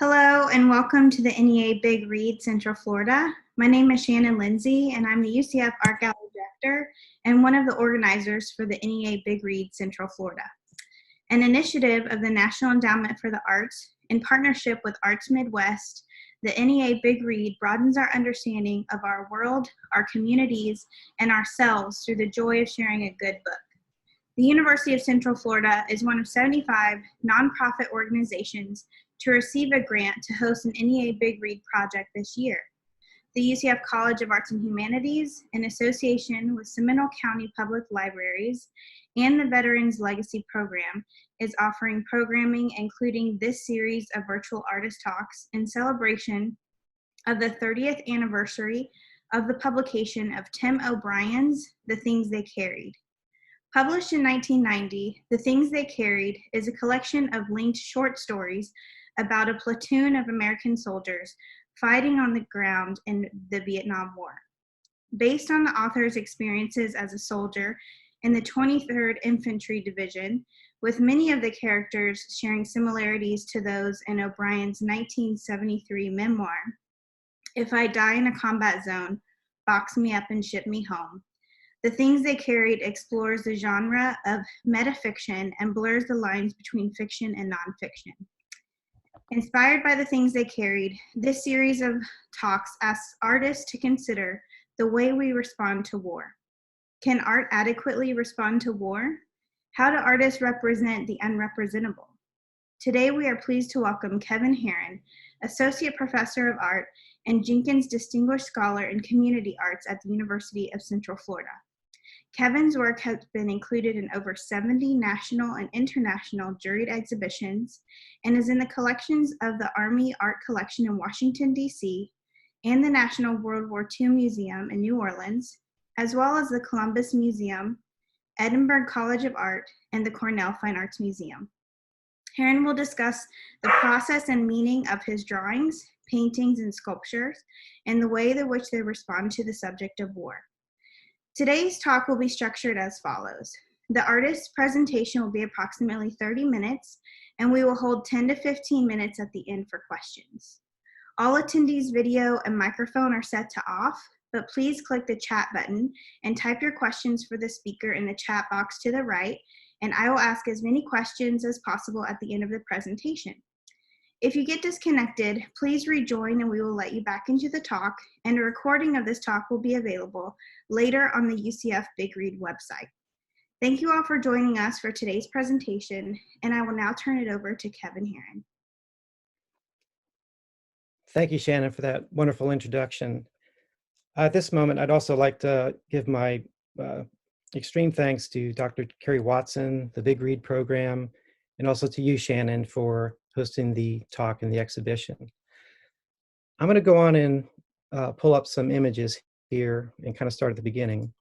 Hello and welcome to the NEA Big Read, Central Florida. My name is Shannon Lindsay and I'm the UCF Art Gallery Director and one of the organizers for the NEA Big Read, Central Florida, an initiative of the National Endowment for the Arts in partnership with Arts Midwest. The NEA Big Read broadens our understanding of our world, our communities, and ourselves through the joy of sharing a good book. The University of Central Florida is one of 75 nonprofit organizations to receive a grant to host an NEA Big Read project this year. The UCF College of Arts and Humanities, in association with Seminole County Public Libraries and the Veterans Legacy Program, is offering programming including this series of virtual artist talks in celebration of the 30th anniversary of the publication of Tim O'Brien's The Things They Carried. Published in 1990, The Things They Carried is a collection of linked short stories about a platoon of American soldiers fighting on the ground in the Vietnam War. Based on the author's experiences as a soldier in the 23rd Infantry Division, with many of the characters sharing similarities to those in O'Brien's 1973 memoir, If I Die in a Combat Zone, Box Me Up and Ship Me Home. The Things They Carried explores the genre of metafiction and blurs the lines between fiction and nonfiction. Inspired by The Things They Carried, this series of talks asks artists to consider the way we respond to war. Can art adequately respond to war? How do artists represent the unrepresentable? Today we are pleased to welcome Kevin Haran, Associate Professor of Art and Jenkins Distinguished Scholar in Community Arts at the University of Central Florida. Kevin's work has been included in over 70 national and international juried exhibitions and is in the collections of the Army Art Collection in Washington, D.C., and the National World War II Museum in New Orleans, as well as the Columbus Museum, Edinburgh College of Art, and the Cornell Fine Arts Museum. Haran will discuss the process and meaning of his drawings, paintings, and sculptures, and the way in which they respond to the subject of war. Today's talk will be structured as follows. The artist's presentation will be approximately 30 minutes, and we will hold 10 to 15 minutes at the end for questions. All attendees' video and microphone are set to off, but please click the chat button and type your questions for the speaker in the chat box to the right, and I will ask as many questions as possible at the end of the presentation. If you get disconnected, please rejoin and we will let you back into the talk, and a recording of this talk will be available later on the UCF Big Read website. Thank you all for joining us for today's presentation, and I will now turn it over to Kevin Haran. Thank you, Shannon, for that wonderful introduction. At this moment, I'd also like to give my extreme thanks to Dr. Kerry Watson, the Big Read program, and also to you, Shannon, for hosting the talk and the exhibition. I'm going to go on and pull up some images here and kind of start at the beginning.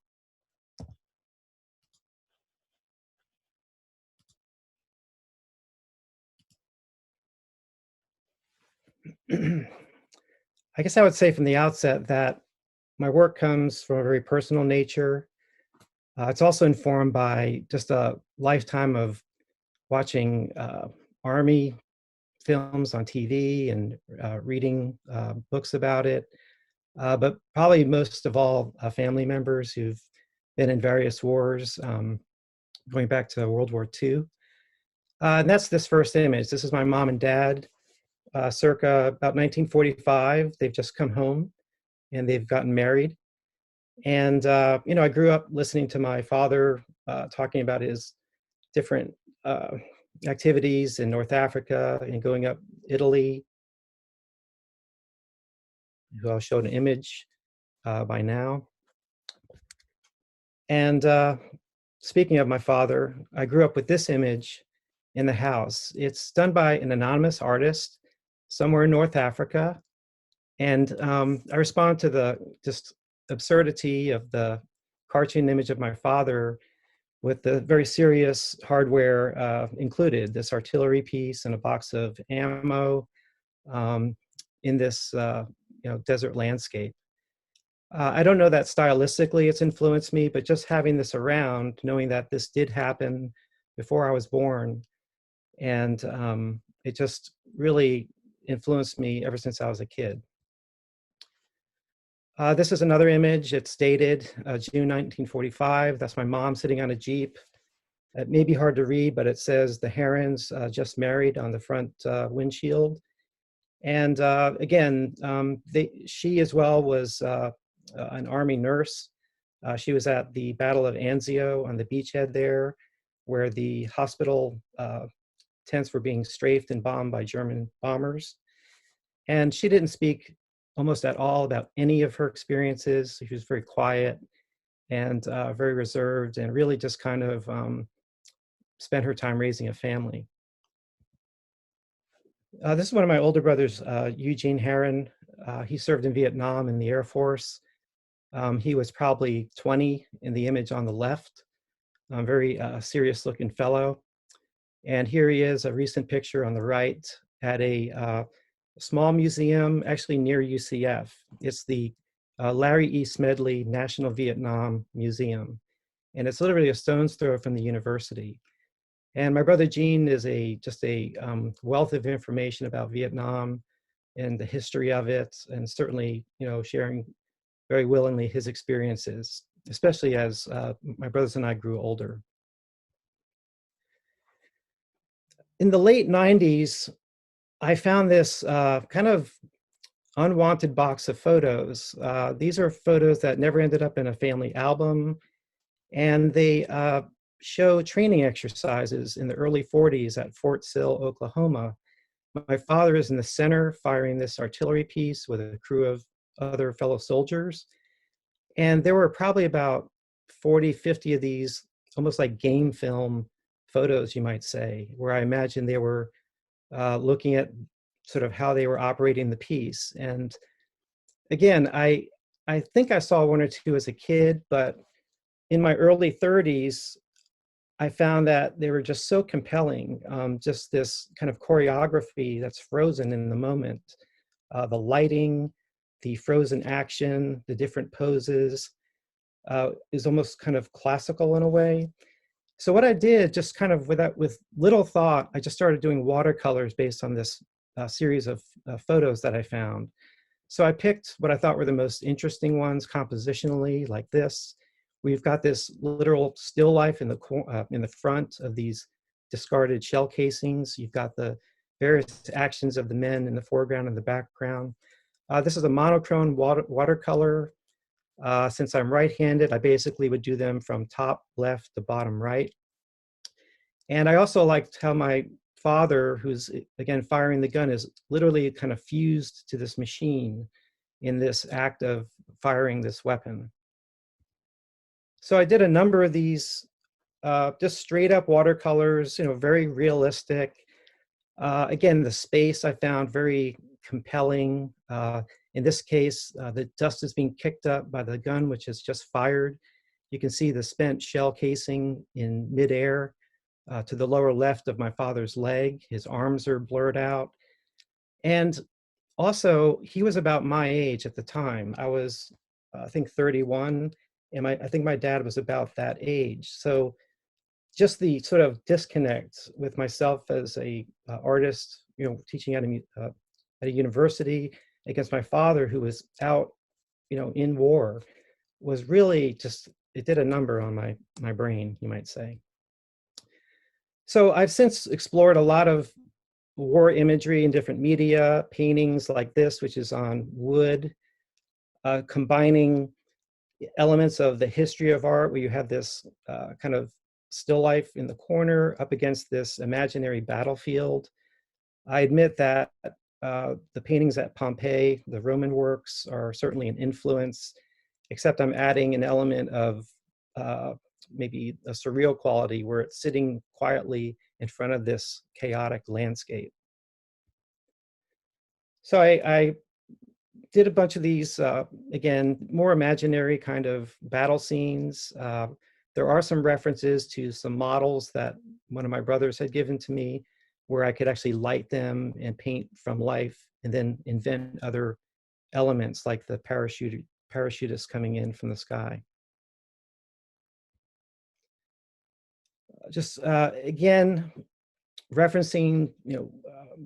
I guess I would say from the outset that my work comes from a very personal nature. It's also informed by just a lifetime of watching Army films on TV and reading books about it, but probably most of all family members who've been in various wars, going back to World War II. And that's this first image. This is my mom and dad, circa about 1945. They've just come home and they've gotten married. And, you know, I grew up listening to my father talking about his different activities in North Africa and going up Italy, who I'll show an image by now. And speaking of my father, I grew up with this image in the house. It's done by an anonymous artist somewhere in North Africa. And I respond to the just absurdity of the cartoon image of my father with the very serious hardware included, this artillery piece and a box of ammo in this desert landscape. I don't know that stylistically it's influenced me, but just having this around, knowing that this did happen before I was born, and it just really influenced me ever since I was a kid. This is another image. It's dated June 1945. That's my mom sitting on a Jeep. It may be hard to read, but it says the Harans just married on the front windshield. And again, she as well was an Army nurse. She was at the Battle of Anzio on the beachhead there, where the hospital tents were being strafed and bombed by German bombers. And she didn't speak almost at all about any of her experiences. She was very quiet and very reserved, and really just kind of spent her time raising a family. This is one of my older brothers, Eugene Haran. He served in Vietnam in the Air Force. He was probably 20 in the image on the left, very serious looking fellow. And here he is, a recent picture on the right at a small museum, actually near UCF. It's the Larry E. Smedley National Vietnam Museum. And it's literally a stone's throw from the university. And my brother Gene is just a wealth of information about Vietnam and the history of it, and certainly, sharing very willingly his experiences, especially as my brothers and I grew older. In the late 90s, I found this kind of unwanted box of photos. These are photos that never ended up in a family album, and they show training exercises in the early 40s at Fort Sill, Oklahoma. My father is in the center firing this artillery piece with a crew of other fellow soldiers. And there were probably about 40, 50 of these, almost like game film photos, you might say, where I imagine they were looking at sort of how they were operating the piece. And again, I think I saw one or two as a kid, but in my early 30s, I found that they were just so compelling, just this kind of choreography that's frozen in the moment. The lighting, the frozen action, the different poses is almost kind of classical in a way. So what I did, just kind of with little thought, I just started doing watercolors based on this series of photos that I found. So I picked what I thought were the most interesting ones compositionally, like this. We've got this literal still life in the front of these discarded shell casings. You've got the various actions of the men in the foreground and the background. This is a monochrome watercolor. Since I'm right-handed, I basically would do them from top left to bottom right. And I also liked how my father, who's again firing the gun, is literally kind of fused to this machine in this act of firing this weapon. So I did a number of these just straight up watercolors, very realistic. Again, the space I found very compelling. In this case, the dust is being kicked up by the gun, which has just fired. You can see the spent shell casing in midair to the lower left of my father's leg. His arms are blurred out. And also, he was about my age at the time. I was, I think, 31, and I think my dad was about that age. So just the sort of disconnect with myself as a artist, teaching at a university against my father, who was out, in war, was really just, it did a number on my brain, you might say. So I've since explored a lot of war imagery in different media, paintings like this, which is on wood, combining elements of the history of art, where you have this kind of still life in the corner up against this imaginary battlefield. I admit that the paintings at Pompeii, the Roman works, are certainly an influence, except I'm adding an element of maybe a surreal quality where it's sitting quietly in front of this chaotic landscape. So I did a bunch of these, again, more imaginary kind of battle scenes. There are some references to some models that one of my brothers had given to me, where I could actually light them and paint from life, and then invent other elements like the parachutist coming in from the sky. Just again, referencing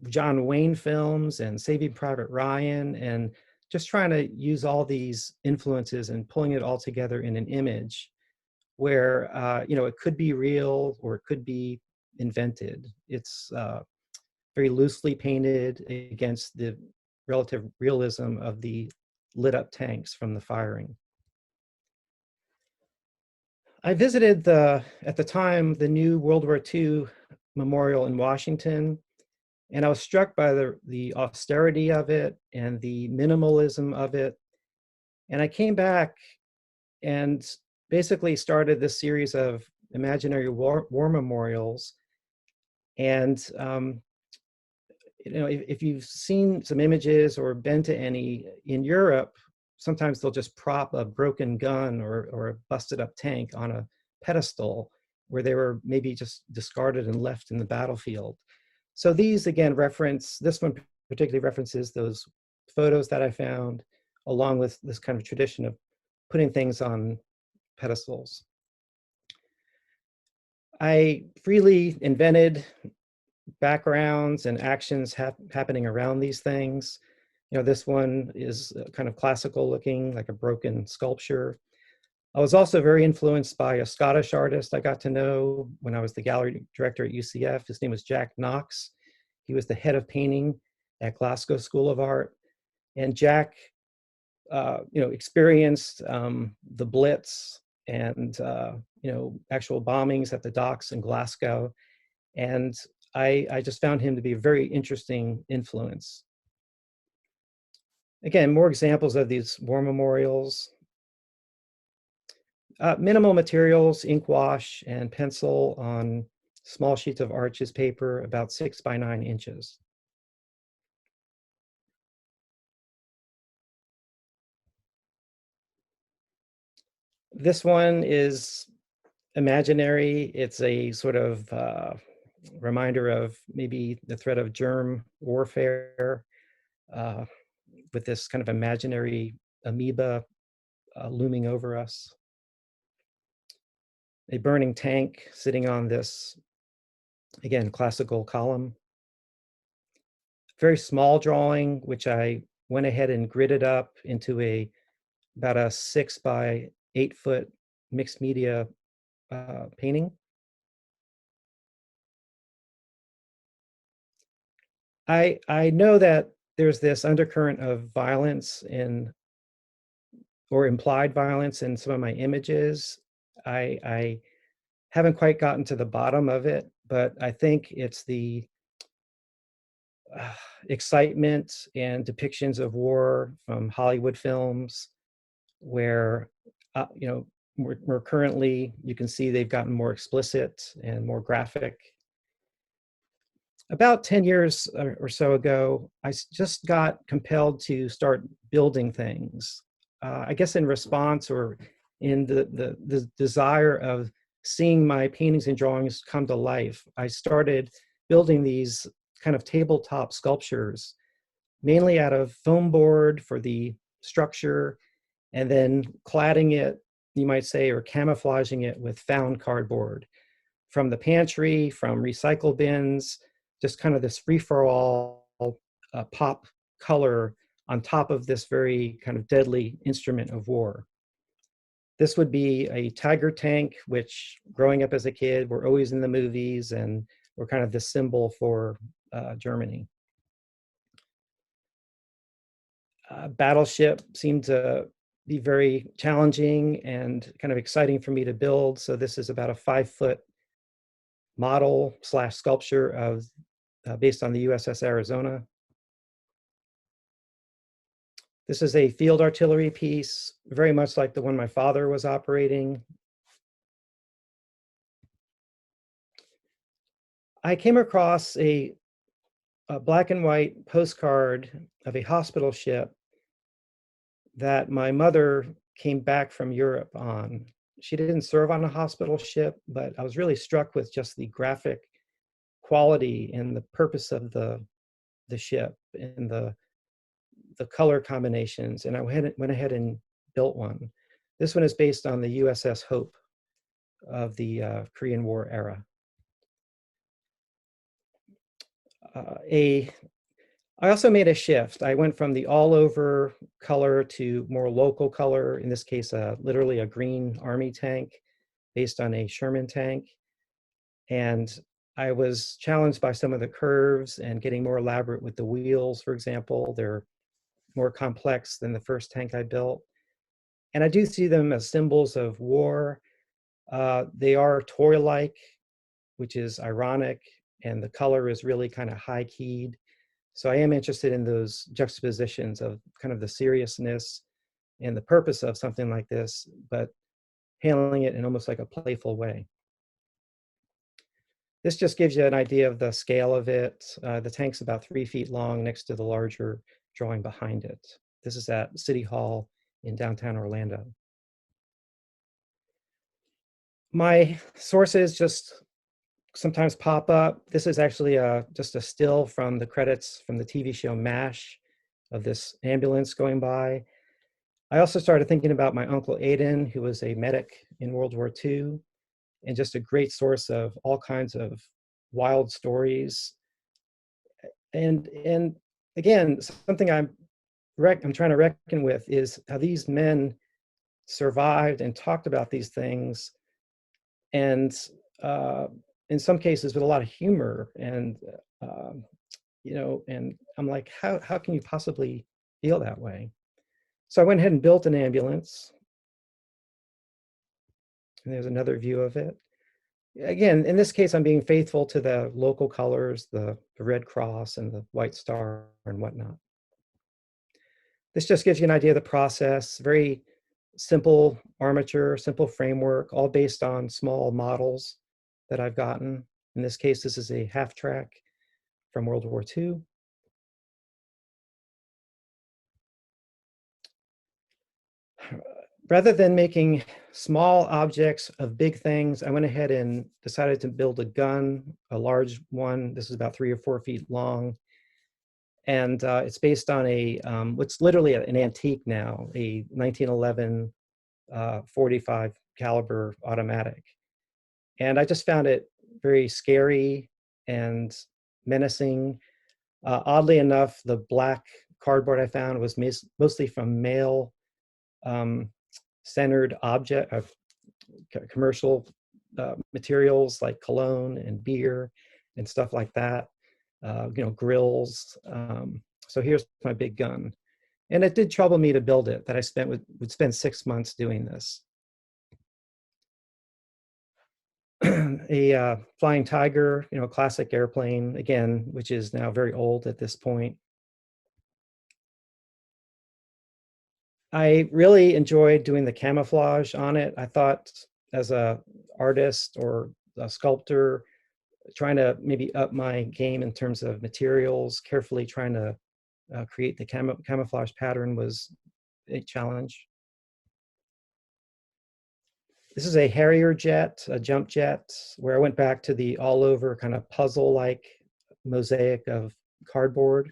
John Wayne films and Saving Private Ryan, and just trying to use all these influences and pulling it all together in an image where it could be real or it could be invented. It's very loosely painted against the relative realism of the lit up tanks from the firing. I visited at the time, the new World War II memorial in Washington, and I was struck by the austerity of it and the minimalism of it. And I came back and basically started this series of imaginary war memorials. And if you've seen some images or been to any in Europe, sometimes they'll just prop a broken gun or a busted up tank on a pedestal where they were maybe just discarded and left in the battlefield. So these, again, this one particularly references those photos that I found, along with this kind of tradition of putting things on pedestals. I freely invented backgrounds and actions happening around these things. This one is kind of classical looking, like a broken sculpture. I was also very influenced by a Scottish artist I got to know when I was the gallery director at UCF. His name was Jack Knox. He was the head of painting at Glasgow School of Art. And Jack, experienced the Blitz and, actual bombings at the docks in Glasgow. And I just found him to be a very interesting influence. Again, more examples of these war memorials. Minimal materials, ink wash and pencil on small sheets of Arches paper, about 6 by 9 inches. This one is imaginary. It's a sort of reminder of maybe the threat of germ warfare with this kind of imaginary amoeba looming over us. A burning tank sitting on this, again, classical column. Very small drawing, which I went ahead and gridded up into about a 6 by 8 foot mixed media painting. I know that there's this undercurrent of violence or implied violence in some of my images. I haven't quite gotten to the bottom of it, but I think it's the excitement and depictions of war from Hollywood films where, we're currently, you can see they've gotten more explicit and more graphic. About 10 years or so ago, I just got compelled to start building things. I guess in response or in the desire of seeing my paintings and drawings come to life, I started building these kind of tabletop sculptures, mainly out of foam board for the structure, and then cladding it, you might say, or camouflaging it with found cardboard from the pantry, from recycle bins, just kind of this free-for-all pop color on top of this very kind of deadly instrument of war. This would be a Tiger tank, which growing up as a kid, we're always in the movies and we're kind of the symbol for Germany. Battleship seemed to be very challenging and kind of exciting for me to build. So this is about a 5-foot model / sculpture of based on the USS Arizona. This is a field artillery piece, very much like the one my father was operating. I came across a black and white postcard of a hospital ship that my mother came back from Europe on. She didn't serve on a hospital ship, but I was really struck with just the graphic quality and the purpose of the ship and the color combinations, and I went ahead and built one. This one is based on the USS Hope of the Korean War era. I also made a shift. I went from the all over color to more local color, in this case, literally a green army tank based on a Sherman tank. And I was challenged by some of the curves and getting more elaborate with the wheels, for example. They're more complex than the first tank I built. And I do see them as symbols of war. They are toy-like, which is ironic, and the color is really kind of high-keyed. So I am interested in those juxtapositions of kind of the seriousness and the purpose of something like this, but handling it in almost like a playful way. This just gives you an idea of the scale of it. The tank's about 3 feet long next to the larger drawing behind it. This is at City Hall in downtown Orlando. My sources just sometimes pop up. This is actually just a still from the credits from the TV show MASH of this ambulance going by. I also started thinking about my uncle Aiden, who was a medic in World War II, and just a great source of all kinds of wild stories. And again, something I'm trying to reckon with is how these men survived and talked about these things, and in some cases with a lot of humor. And and I'm like, how can you possibly feel that way? So I went ahead and built an ambulance. And there's another view of it. Again, in this case, I'm being faithful to the local colors, the Red Cross and the White Star and whatnot. This just gives you an idea of the process. Very simple armature, simple framework, all based on small models that I've gotten. In this case, this is a half track from World War II. Rather than making small objects of big things, I went ahead and decided to build a gun, a large one. This is about 3 or 4 feet long. And it's based on what's literally an antique now, a 1911 .45 caliber automatic. And I just found it very scary and menacing. Oddly enough, the black cardboard I found was mostly from male centered commercial materials like cologne and beer and stuff like that, grills. So here's my big gun. And it did trouble me to build it, that I would spend 6 months doing this. A Flying Tiger, classic airplane, again, which is now very old at this point. I really enjoyed doing the camouflage on it. I thought, as a artist or a sculptor, trying to maybe up my game in terms of materials, carefully trying to create the camouflage pattern was a challenge. This is a Harrier jet, a jump jet, where I went back to the all over kind of puzzle-like mosaic of cardboard.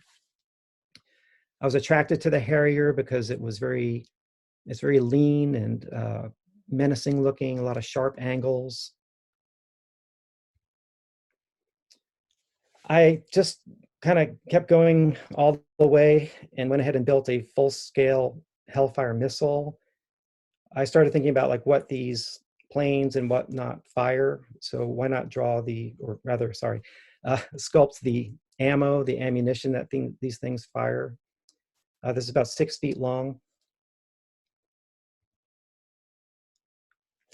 I was attracted to the Harrier because it's very lean and menacing looking, a lot of sharp angles. I just kind of kept going all the way and went ahead and built a full-scale Hellfire missile. I started thinking about like what these planes and whatnot fire. So why not sculpt the ammo, the ammunition that these things fire. This is about 6 feet long.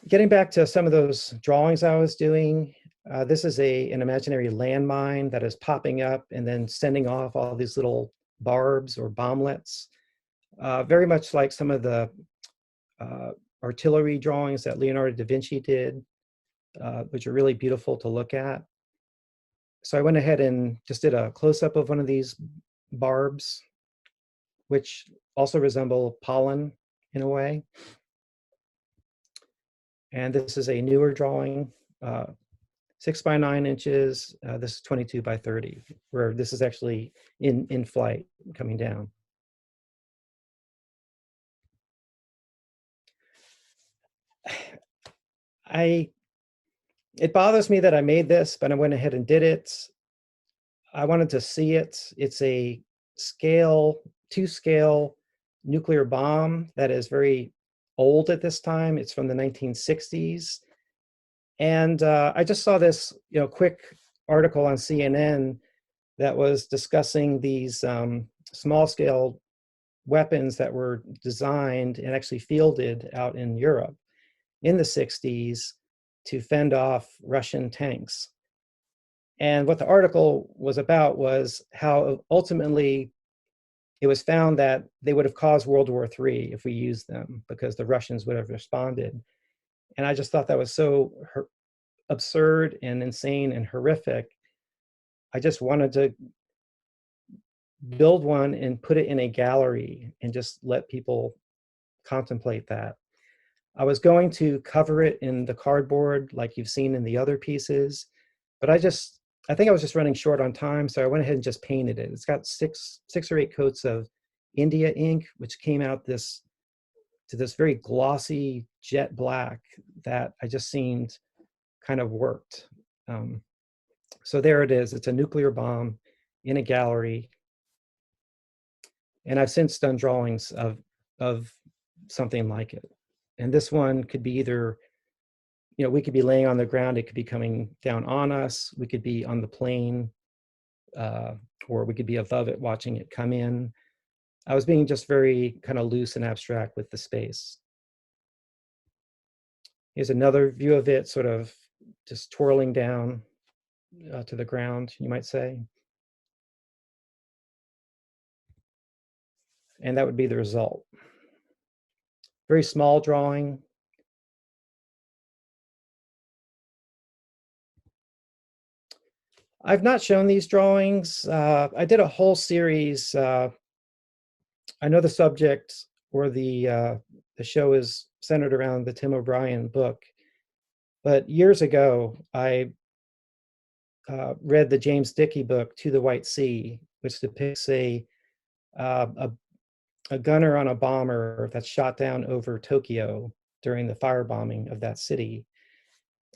Getting back to some of those drawings I was doing, this is an imaginary landmine that is popping up and then sending off all these little barbs or bomblets, very much like some of the artillery drawings that Leonardo da Vinci did, which are really beautiful to look at. So I went ahead and just did a close-up of one of these barbs, which also resemble pollen in a way. And this is a newer drawing, 6 by 9 inches. This is 22 by 30, where this is actually in flight, coming down. It bothers me that I made this, but I went ahead and did it. I wanted to see it. It's a scale, 2-scale nuclear bomb that is very old at this time. It's from the 1960s. And I just saw this, quick article on CNN that was discussing these small-scale weapons that were designed and actually fielded out in Europe in the 60s to fend off Russian tanks. And what the article was about was how ultimately it was found that they would have caused World War III if we used them, because the Russians would have responded. And I just thought that was so absurd and insane and horrific. I just wanted to build one and put it in a gallery and just let people contemplate that. I was going to cover it in the cardboard like you've seen in the other pieces, but I think I was just running short on time, so I went ahead and just painted it. It's got six or eight coats of India ink, which came out to this very glossy jet black that I just seemed kind of worked. So there it is. It's a nuclear bomb in a gallery. And I've since done drawings of something like it. And this one could be either, we could be laying on the ground, it could be coming down on us, we could be on the plane, or we could be above it watching it come in. I was being just very kind of loose and abstract with the space. Here's another view of it, sort of just twirling down to the ground, you might say. And that would be the result. Very small drawing. I've not shown these drawings. I did a whole series. I know the subject or the show is centered around the Tim O'Brien book, but years ago I read the James Dickey book To the White Sea, which depicts a gunner on a bomber that's shot down over Tokyo during the firebombing of that city.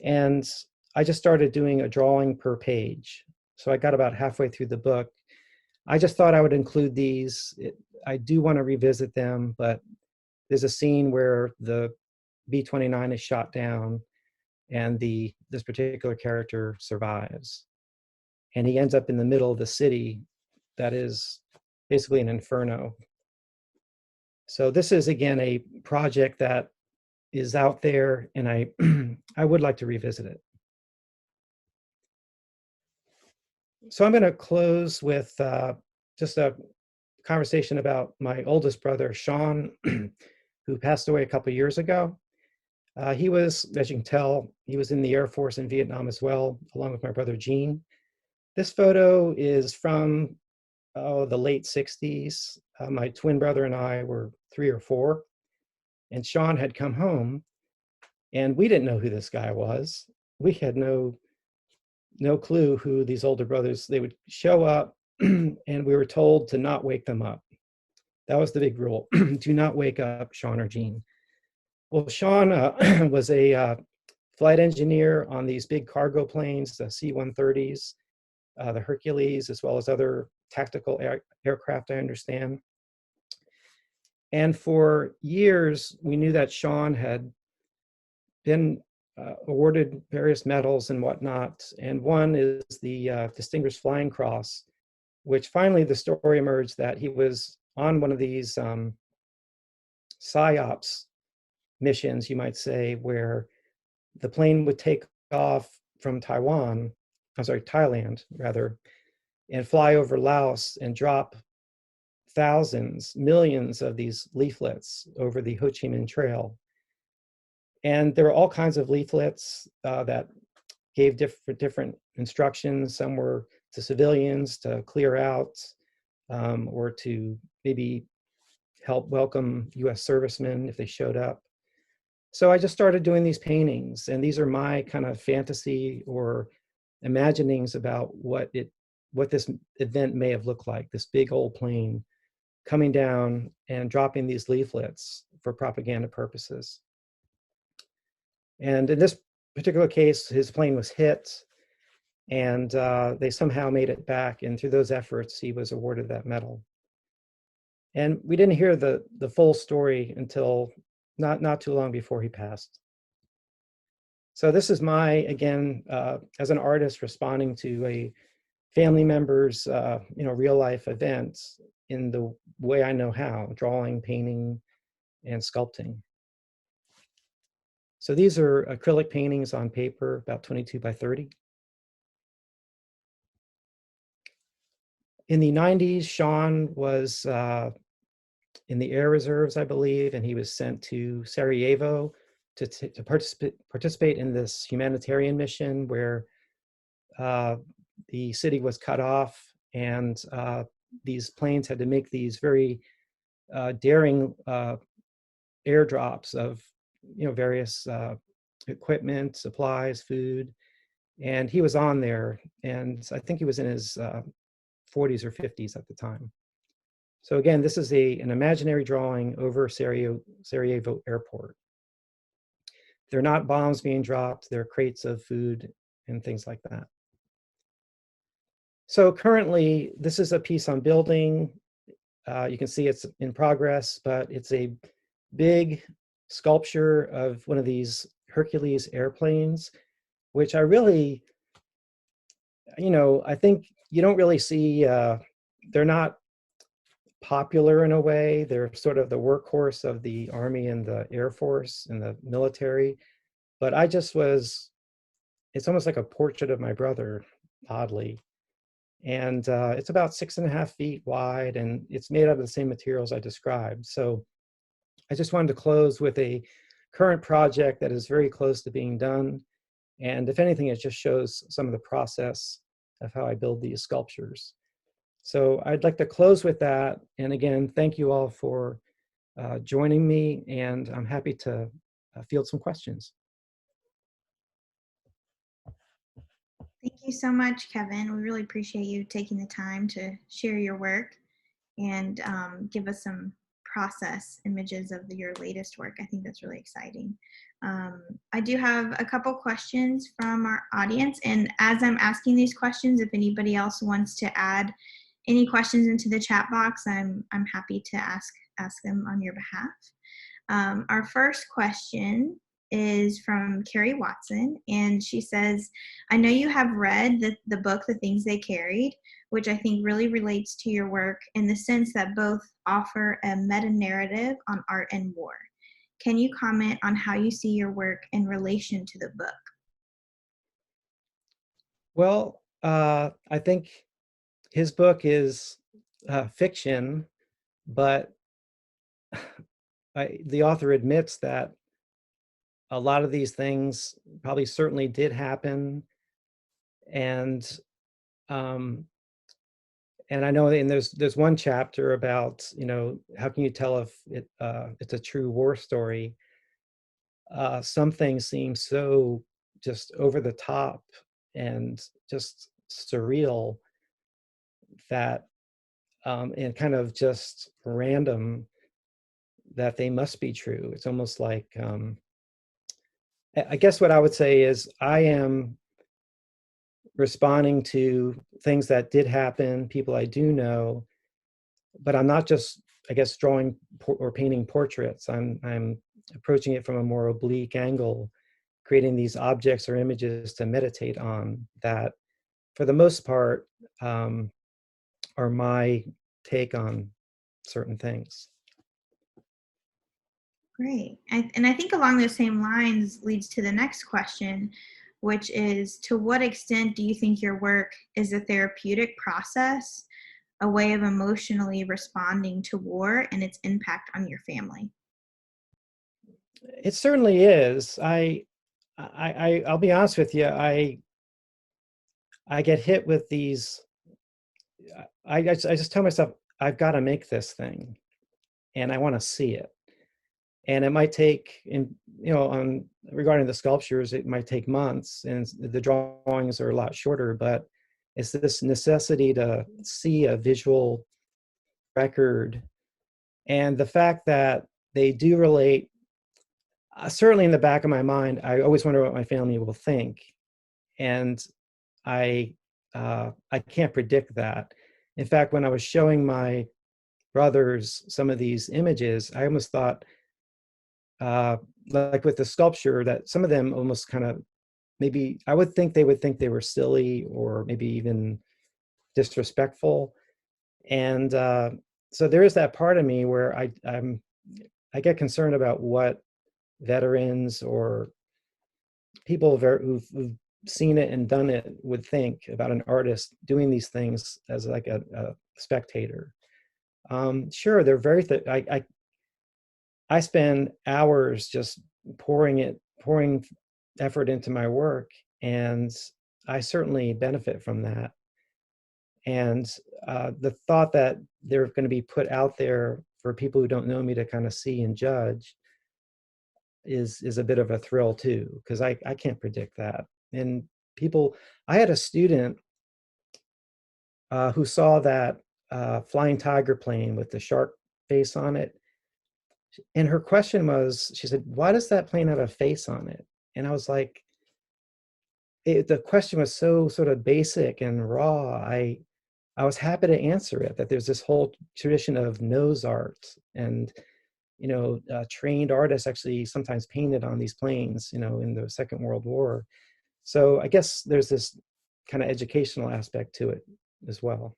And I just started doing a drawing per page. So I got about halfway through the book. I just thought I would include these. I do want to revisit them, but there's a scene where the B-29 is shot down and this particular character survives. And he ends up in the middle of the city that is basically an inferno. So this is, again, a project that is out there, and I would like to revisit it. So I'm going to close with just a conversation about my oldest brother, Sean, who passed away a couple of years ago. He was, as you can tell, he was in the Air Force in Vietnam as well, along with my brother, Gene. This photo is from the late 60s. My twin brother and I were 3 or 4, and Sean had come home, and we didn't know who this guy was. We had no clue who these older brothers, they would show up and we were told to not wake them up. That was the big rule. Do not wake up Sean or Gene. Well, Sean was a flight engineer on these big cargo planes, the C-130s, the Hercules, as well as other tactical aircraft, I understand. And for years, we knew that Sean had been awarded various medals and whatnot. And one is the Distinguished Flying Cross, which finally the story emerged that he was on one of these PSYOPs missions, you might say, where the plane would take off from Thailand, rather, and fly over Laos and drop thousands, millions of these leaflets over the Ho Chi Minh Trail. And there were all kinds of leaflets that gave different instructions. Some were to civilians to clear out, or to maybe help welcome US servicemen if they showed up. So I just started doing these paintings, and these are my kind of fantasy or imaginings about what this event may have looked like, this big old plane coming down and dropping these leaflets for propaganda purposes. And in this particular case, his plane was hit, And they somehow made it back. And through those efforts, he was awarded that medal. And we didn't hear the full story until not too long before he passed. So this is my, again, as an artist, responding to a family member's, real life events in the way I know how: drawing, painting, and sculpting. So these are acrylic paintings on paper, about 22 by 30. In the 90s, Sean was in the air reserves, I believe, and he was sent to Sarajevo to participate in this humanitarian mission where the city was cut off, and these planes had to make these very daring airdrops of various equipment, supplies, food, and he was on there, and I think he was in his 40s or 50s at the time. So again, this is an imaginary drawing over Sarajevo Airport. They're not bombs being dropped, they're crates of food and things like that. So currently, this is a piece on building. You can see it's in progress, but it's a big sculpture of one of these Hercules airplanes, which I really, I think you don't really see, they're not popular in a way. They're sort of the workhorse of the Army and the Air Force and the military. But it's almost like a portrait of my brother, oddly. And it's about 6.5 feet wide, and it's made out of the same materials I described. So I just wanted to close with a current project that is very close to being done. And if anything, it just shows some of the process of how I build these sculptures. So I'd like to close with that. And again, thank you all for joining me, and I'm happy to field some questions. Thank you so much, Kevin. We really appreciate you taking the time to share your work and give us some process images of your latest work. I think that's really exciting. I do have a couple questions from our audience, and as I'm asking these questions, if anybody else wants to add any questions into the chat box, I'm happy to ask them on your behalf. Our first question is from Carrie Watson, and she says, I know you have read the book, The Things They Carried, which I think really relates to your work in the sense that both offer a meta-narrative on art and war. Can you comment on how you see your work in relation to the book? Well, I think his book is fiction, but the author admits that a lot of these things probably certainly did happen. And I know there's one chapter about, how can you tell if it's a true war story? Some things seem so just over the top and just surreal that and kind of just random that they must be true. It's almost like I guess what I would say is I am responding to things that did happen, people I do know, but I'm not just, I guess, drawing or painting portraits. I'm approaching it from a more oblique angle, creating these objects or images to meditate on that, for the most part, are my take on certain things. Great. And I think along those same lines leads to the next question, which is, to what extent do you think your work is a therapeutic process, a way of emotionally responding to war and its impact on your family? It certainly is. I'll be honest with you. I get hit with these. I just tell myself I've got to make this thing, and I want to see it. And it might take, regarding the sculptures, it might take months, and the drawings are a lot shorter. But it's this necessity to see a visual record, and the fact that they do relate. Certainly in the back of my mind, I always wonder what my family will think. And I can't predict that. In fact, when I was showing my brothers some of these images, I almost thought, uh, like with the sculpture, that some of them almost kind of, maybe I would think they would think they were silly or maybe even disrespectful. And so there is that part of me where I get concerned about what veterans or people who've seen it and done it would think about an artist doing these things as like a spectator. Sure, they're very. I spend hours just pouring effort into my work, and I certainly benefit from that. And the thought that they're going to be put out there for people who don't know me to kind of see and judge is a bit of a thrill too, because I can't predict that. And people, I had a student who saw that flying tiger plane with the shark face on it. And her question was, she said, "Why does that plane have a face on it?" And I was like, the question was so sort of basic and raw. I was happy to answer it, that there's this whole tradition of nose art, and trained artists actually sometimes painted on these planes, in the Second World War. So I guess there's this kind of educational aspect to it as well.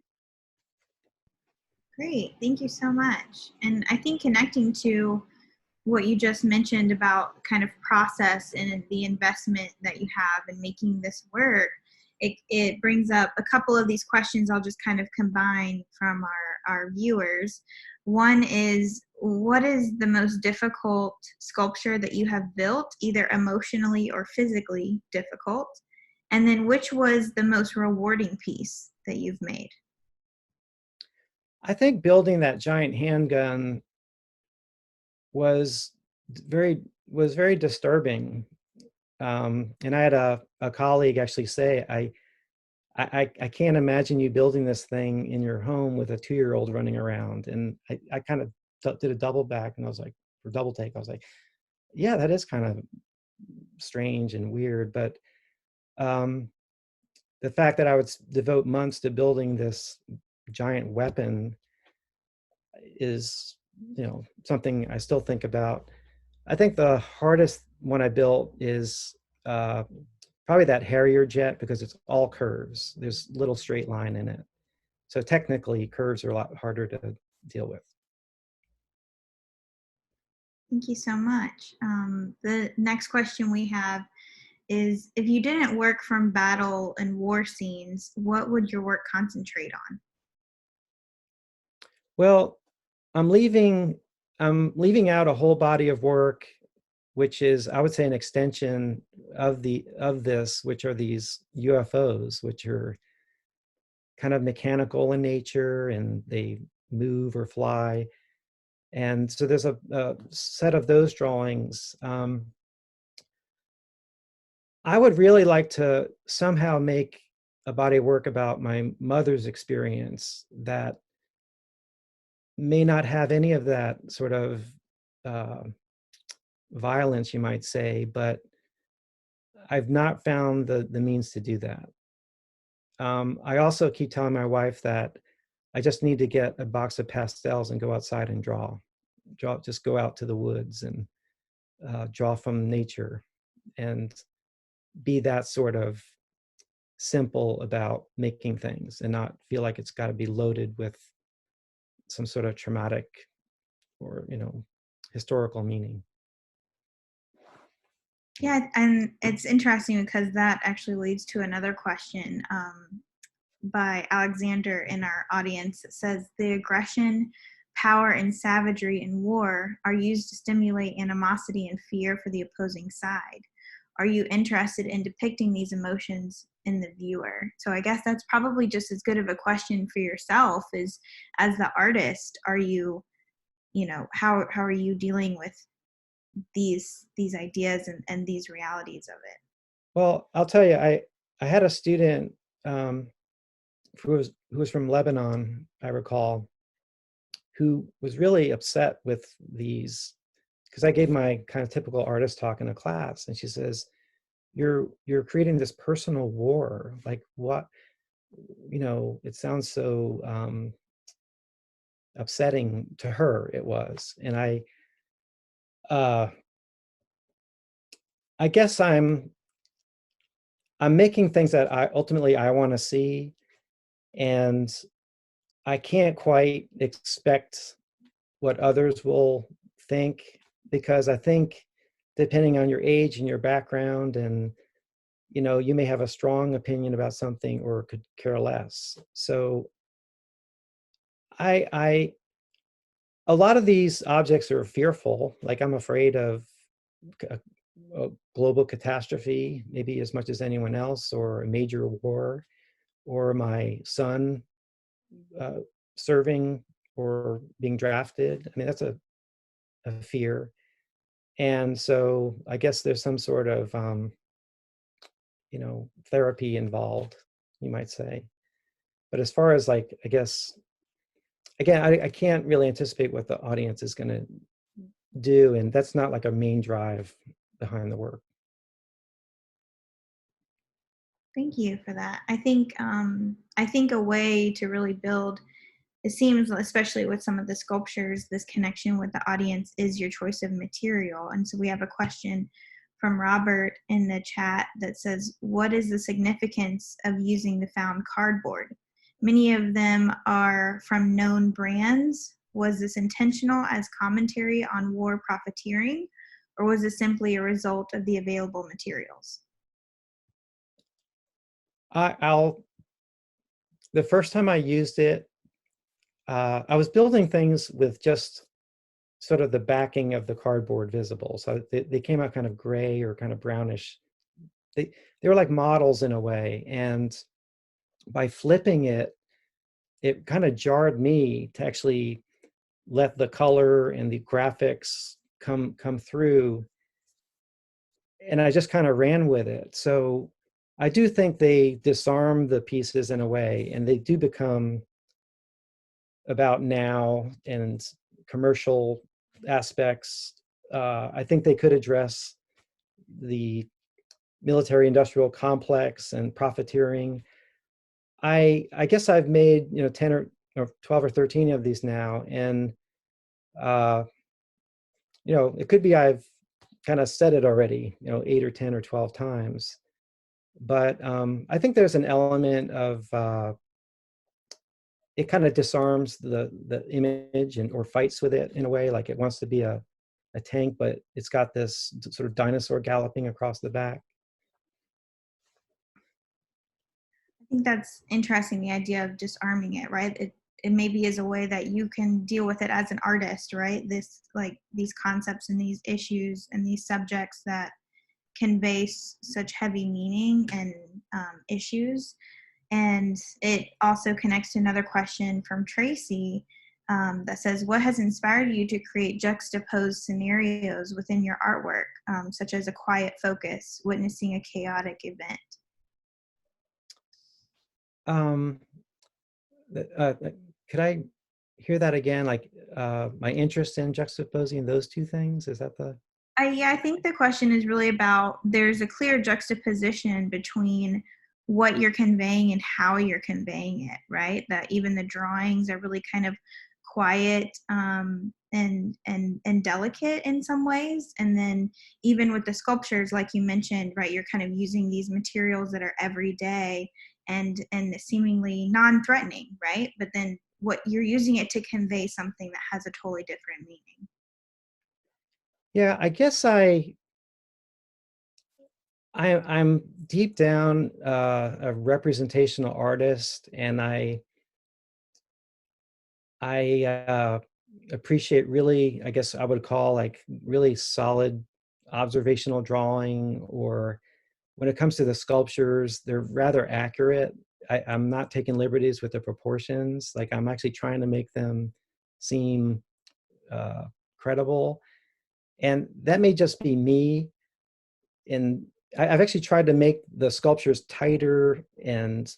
Great, thank you so much. And I think connecting to what you just mentioned about kind of process and the investment that you have in making this work, it brings up a couple of these questions I'll just kind of combine from our viewers. One is, what is the most difficult sculpture that you have built, either emotionally or physically difficult? And then which was the most rewarding piece that you've made? I think building that giant handgun was very disturbing. And I had a colleague actually say, I can't imagine you building this thing in your home with a 2-year-old running around. And I kind of did a double back, and I was like, for double take, I was like, yeah, that is kind of strange and weird. But the fact that I would devote months to building this giant weapon is, something I still think about. I think the hardest one I built is uh, probably that Harrier jet, because it's all curves. There's little straight line in it. So technically, curves are a lot harder to deal with. Thank you so much. The next question we have is, if you didn't work from battle and war scenes, what would your work concentrate on? Well, I'm leaving I'm leaving out a whole body of work, which is, I would say, an extension of this, which are these UFOs, which are kind of mechanical in nature, and they move or fly. And so there's a set of those drawings. I would really like to somehow make a body of work about my mother's experience that may not have any of that sort of uh, violence, you might say, but I've not found the means to do that. I also keep telling my wife that I just need to get a box of pastels and go outside and just go out to the woods and draw from nature, and be that sort of simple about making things, and not feel like it's got to be loaded with some sort of traumatic or historical meaning. Yeah, and it's interesting because that actually leads to another question by Alexander in our audience. That says, the aggression, power, and savagery in war are used to stimulate animosity and fear for the opposing side. Are you interested in depicting these emotions in the viewer? So I guess that's probably just as good of a question for yourself, is, as the artist, are you, how are you dealing with these ideas and these realities of it? Well, I'll tell you, I had a student um, who was from Lebanon, I recall, who was really upset with these, because I gave my kind of typical artist talk in a class, and she says, you're creating this personal war. Like what, it sounds so upsetting to her. It was, and uh, I guess I'm making things that I ultimately I want to see, and I can't quite expect what others will think, because I think depending on your age and your background, and you may have a strong opinion about something or could care less. So I a lot of these objects are fearful. Like I'm afraid of a global catastrophe, maybe as much as anyone else, or a major war, or my son uh, serving or being drafted. I mean, that's a fear. And so I guess there's some sort of, therapy involved, you might say. But as far as like, I guess, again, I can't really anticipate what the audience is going to do. And that's not like a main drive behind the work. Thank you for that. I think a way to really build, it seems, especially with some of the sculptures, this connection with the audience is your choice of material. And so we have a question from Robert in the chat that says, what is the significance of using the found cardboard? Many of them are from known brands. Was this intentional as commentary on war profiteering, or was it simply a result of the available materials? I'll the first time I used it, I was building things with just sort of the backing of the cardboard visible. So they came out kind of gray or kind of brownish. They were like models in a way. And by flipping it, it kind of jarred me to actually let the color and the graphics come through. And I just kind of ran with it. So I do think they disarm the pieces in a way, and they do become about now and commercial aspects. I think they could address the military industrial complex and profiteering. I guess I've made 10 or 12 or 13 of these now, and uh, it could be I've kind of said it already 8 or 10 or 12 times, but I think there's an element of it kind of disarms the image and or fights with it in a way, like it wants to be a tank, but it's got this sort of dinosaur galloping across the back. I think that's interesting, the idea of disarming it, right? It maybe is a way that you can deal with it as an artist, right? This, like, these concepts and these issues and these subjects that convey such heavy meaning and issues. And it also connects to another question from Tracy that says, what has inspired you to create juxtaposed scenarios within your artwork, such as a quiet focus, witnessing a chaotic event? Um, could I hear that again? Like my interest in juxtaposing those two things? Is that the? Yeah, I think the question is really about, there's a clear juxtaposition between what you're conveying and how you're conveying it, right? That even the drawings are really kind of quiet and delicate in some ways, and then even with the sculptures, like you mentioned, right, you're kind of using these materials that are everyday and seemingly non-threatening, right? But then what you're using it to convey something that has a totally different meaning. Yeah, I guess I'm deep down a representational artist, and I appreciate really, I guess I would call like really solid observational drawing, or when it comes to the sculptures, they're rather accurate. I'm not taking liberties with the proportions. Like I'm actually trying to make them seem uh, credible. And that may just be me. And I've actually tried to make the sculptures tighter and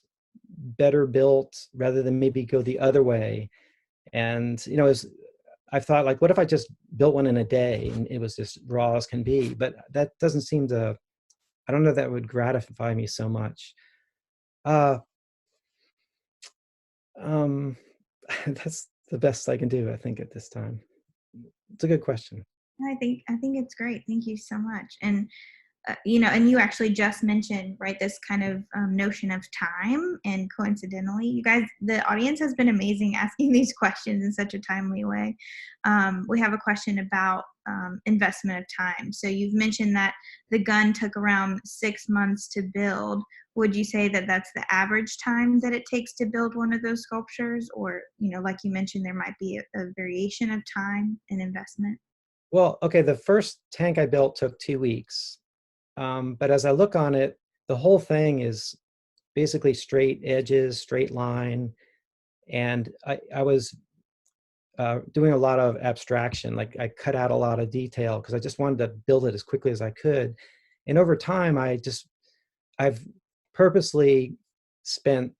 better built rather than maybe go the other way. And, as I've thought, like, what if I just built one in a day and it was just raw as can be? But that doesn't seem to I don't know that would gratify me so much. Uh, um, that's the best I can do, I think, at this time. It's a good question. I think it's great. Thank you so much. And you know, and you actually just mentioned, right, this kind of notion of time. And coincidentally, you guys, the audience has been amazing asking these questions in such a timely way. We have a question about investment of time. So you've mentioned that the gun took around 6 months to build. Would you say that that's the average time that it takes to build one of those sculptures? Or, you know, like you mentioned, there might be a variation of time and investment? Well, okay, the first tank I built took 2 weeks. But as I look on it, the whole thing is basically straight edges, straight line. And I was doing a lot of abstraction. Like I cut out a lot of detail because I just wanted to build it as quickly as I could. And over time, I've purposely spent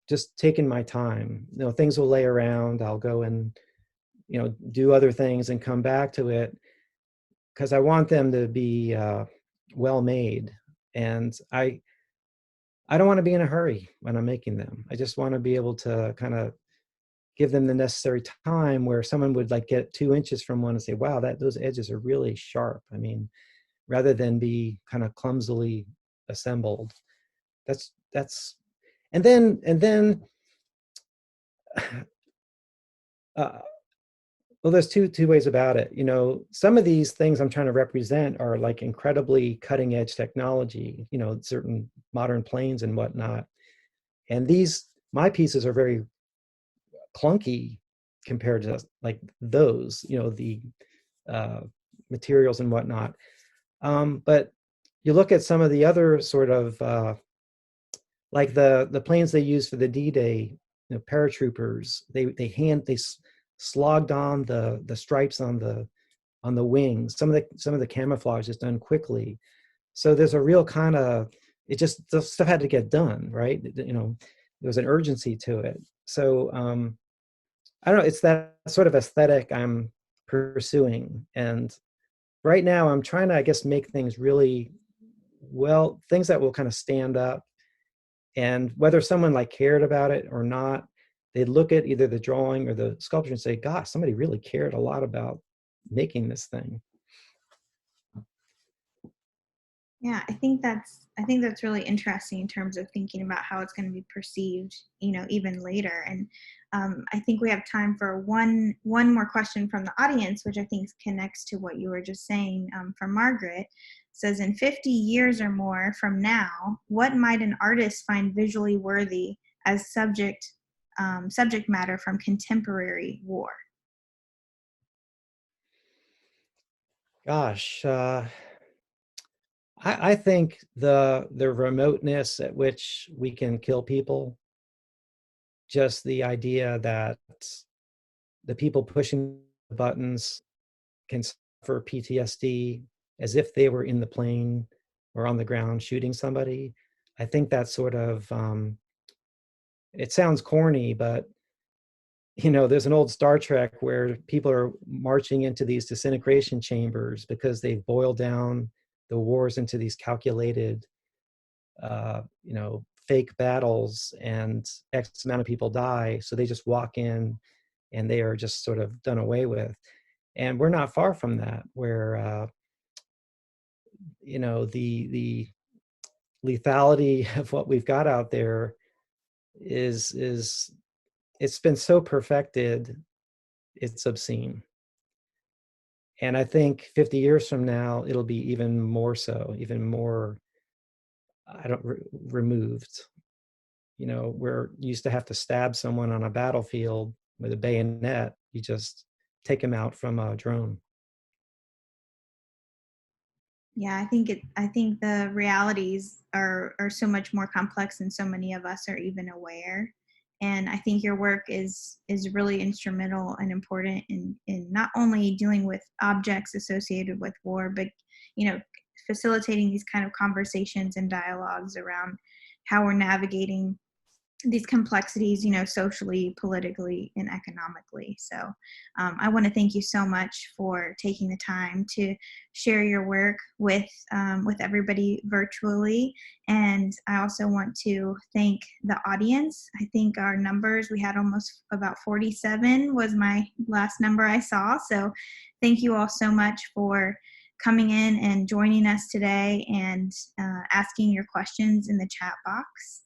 just taking my time. You know, things will lay around. I'll go and, do other things and come back to it because I want them to be well made. And I don't want to be in a hurry when I'm making them. I just want to be able to kind of give them the necessary time where someone would like get 2 inches from one and say, wow, those edges are really sharp. I mean, rather than be kind of clumsily assembled. That's and then uh, well, there's two ways about it. You know, some of these things I'm trying to represent are like incredibly cutting edge technology, certain modern planes and whatnot. And my pieces are very clunky compared to like those, the uh, materials and whatnot. But you look at some of the other sort of like the planes they use for the D-Day, paratroopers. They slogged on the stripes on the wings. Some of the camouflage is done quickly. So there's a real kind of the stuff had to get done, right? There was an urgency to it. So I don't know, it's that sort of aesthetic I'm pursuing. And right now I'm trying to, I guess, make things really well, things that will kind of stand up. And whether someone like cared about it or not, they'd look at either the drawing or the sculpture and say, gosh, somebody really cared a lot about making this thing. Yeah, I think that's really interesting in terms of thinking about how it's going to be perceived, you know, even later. And I think we have time for one more question from the audience, which I think connects to what you were just saying. From Margaret, it says, in 50 years or more from now, what might an artist find visually worthy as subject matter from contemporary war? Gosh, I think the remoteness at which we can kill people, just the idea that the people pushing the buttons can suffer PTSD as if they were in the plane or on the ground shooting somebody. I think that's sort of it sounds corny, but there's an old Star Trek where people are marching into these disintegration chambers because they've boiled down the wars into these calculated fake battles, and X amount of people die. So they just walk in and they are just sort of done away with. And we're not far from that, where the lethality of what we've got out there is it's been so perfected, it's obscene. And I think 50 years from now, it'll be even more so, even more, I don't removed. Where you used to have to stab someone on a battlefield with a bayonet, you just take them out from a drone. Yeah, I think the realities are so much more complex than so many of us are even aware. And I think your work is really instrumental and important in not only dealing with objects associated with war, but you know, facilitating these kind of conversations and dialogues around how we're navigating these complexities, socially, politically, and economically. So I want to thank you so much for taking the time to share your work with everybody virtually. And I also want to thank the audience. I think our numbers, we had almost about 47 was my last number I saw. So thank you all so much for coming in and joining us today and asking your questions in the chat box.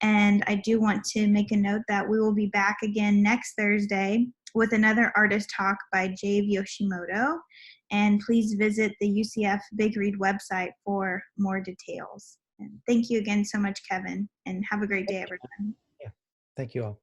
And I do want to make a note that we will be back again next Thursday with another artist talk by Jave Yoshimoto. And please visit the UCF Big Read website for more details. And thank you again so much, Kevin, and have a great day, everyone. Yeah, thank you all.